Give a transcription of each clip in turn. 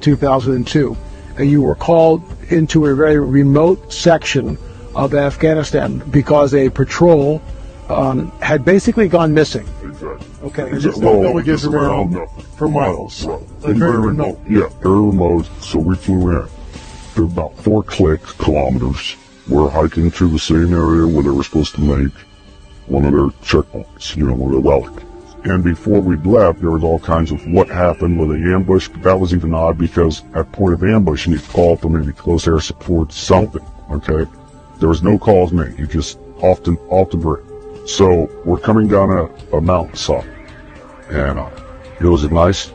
2002, and you were called into a very remote section of Afghanistan because a patrol had basically gone missing. Exactly. Okay. Just villages around for miles. Right. Very remote. Yeah, very remote. So we flew in. They're about 4 kilometers. We're hiking to the same area where they were supposed to make one of their checkpoints, where the relic. And before we left, there was all kinds of what happened with the ambush. But that was even odd because at point of ambush, you need to call for maybe close air support, something. Okay. There was no calls made. You just off the grid. So we're coming down a mountainside, and it was a nice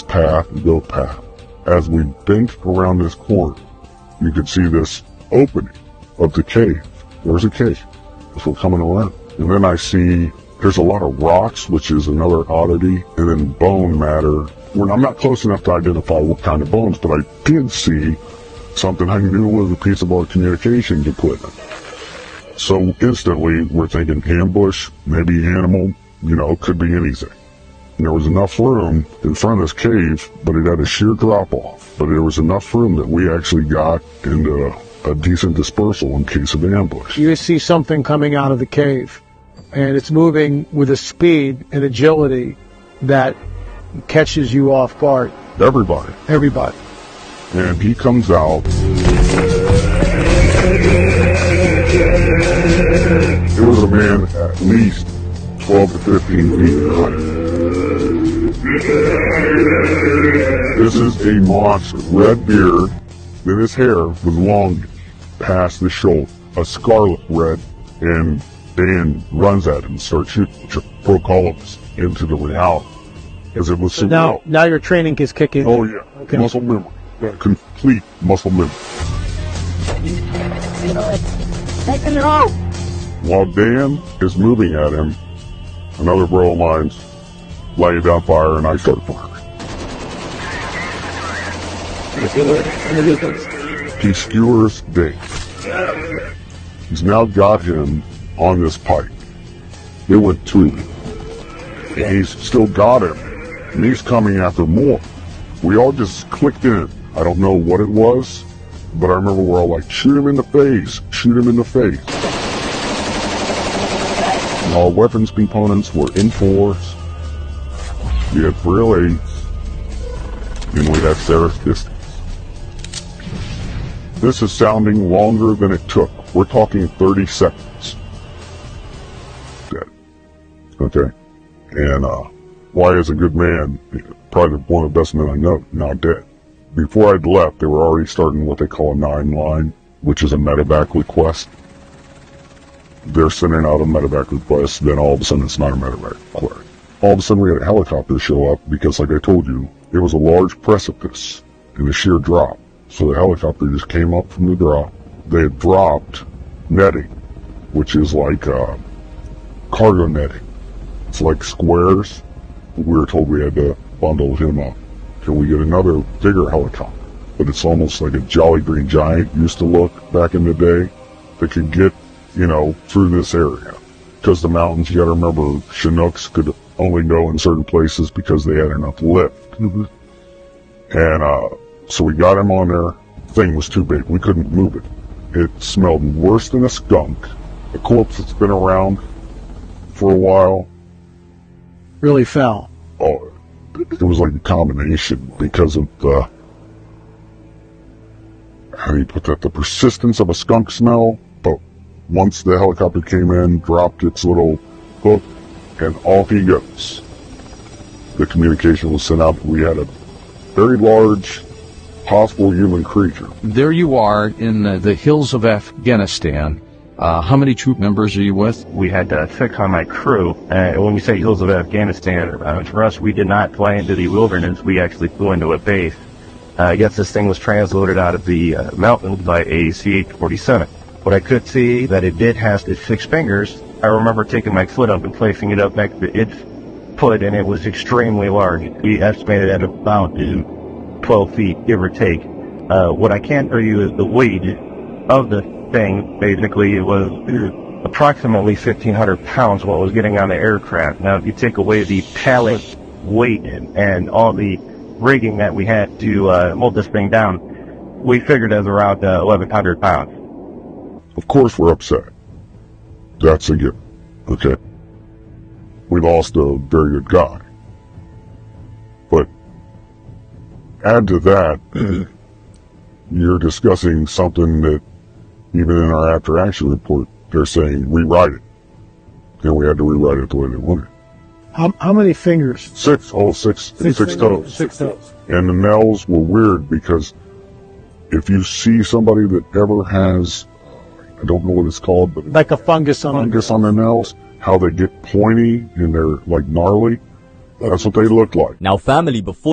path, built path. As we bent around this corner, you could see this opening of the cave. There's a cave. So we're coming around, and then I see there's a lot of rocks, which is another oddity, and then bone matter. I'm not close enough to identify what kind of bones, but I did see something I knew was a piece of our communications equipment. So instantly, we're thinking ambush, maybe animal, could be anything. And there was enough room in front of this cave, but it had a sheer drop-off. But there was enough room that we actually got into a decent dispersal in case of ambush. You see something coming out of the cave, and it's moving with a speed and agility that catches you off guard. Everybody. And he comes out. It was a man at least 12 to 15 feet in height. This is a monster. Red beard, then his hair was long past the shoulder, a scarlet red, and Dan runs at him and starts shooting, which broke all of us into the renown. As it was so now your training is kicking. Oh yeah, okay. Muscle memory, complete muscle memory. While Dan is moving at him, another bro of mine's laying down fire, and I start firing. He skewers Dave. He's now got him on this pike. It went 2. And he's still got him, and he's coming after more. We all just clicked in. I don't know what it was, but I remember we're all like, shoot him in the face, shoot him in the face. And our weapons components were in force. We had Braille aids, and we had Seraph distance. This is sounding longer than it took. We're talking 30 seconds. Dead. Okay? And, why is a good man, probably one of the best men I know, now dead. Before I'd left, they were already starting what they call a 9-line, which is a medevac request. They're sending out a medevac request, then all of a sudden it's not a medevac request. All of a sudden we had a helicopter show up because, like I told you, it was a large precipice and a sheer drop. So the helicopter just came up from the drop. They had dropped netting, which is like cargo netting. It's like squares. We were told we had to bundle him up. Can we get another bigger helicopter? But it's almost like a Jolly Green Giant used to look back in the day that could get, through this area. Because the mountains, you gotta remember, Chinooks could only go in certain places because they had enough lift. Mm-hmm. And, so we got him on there. The thing was too big. We couldn't move it. It smelled worse than a skunk. A corpse that's been around for a while. Really fell. Oh, it was like a combination because of the, how do you put that, the persistence of a skunk smell, but once the helicopter came in, dropped its little hook, and off he goes. The communication was sent out. We had a very large, possible human creature. There you are in the hills of Afghanistan. How many troop members are you with? We had 6 on my crew. When we say hills of Afghanistan, for us, we did not fly into the wilderness. We actually flew into a base. Yes, this thing was transloaded out of the mountains by a CH-47. What I could see that it did have its 6 fingers. I remember taking my foot up and placing it up next to its foot, and it was extremely large. We estimated at about 12 feet, give or take. What I can tell you is the weight of the thing. Basically, it was approximately 1,500 pounds what was getting on the aircraft. Now, if you take away the pallet weight and all the rigging that we had to mold this thing down, we figured as around 1,100 pounds. Of course we're upset. That's a given. Okay. We lost a very good guy. But add to that, you're discussing something that even in our after action report, they're saying rewrite it. And we had to rewrite it the way they wanted. How many fingers? Six toes. 6 toes. And the nails were weird because if you see somebody that ever has, I don't know what it's called, but Like a fungus on their nails, how they get pointy and they're like gnarly, that's what they look like. Now family, before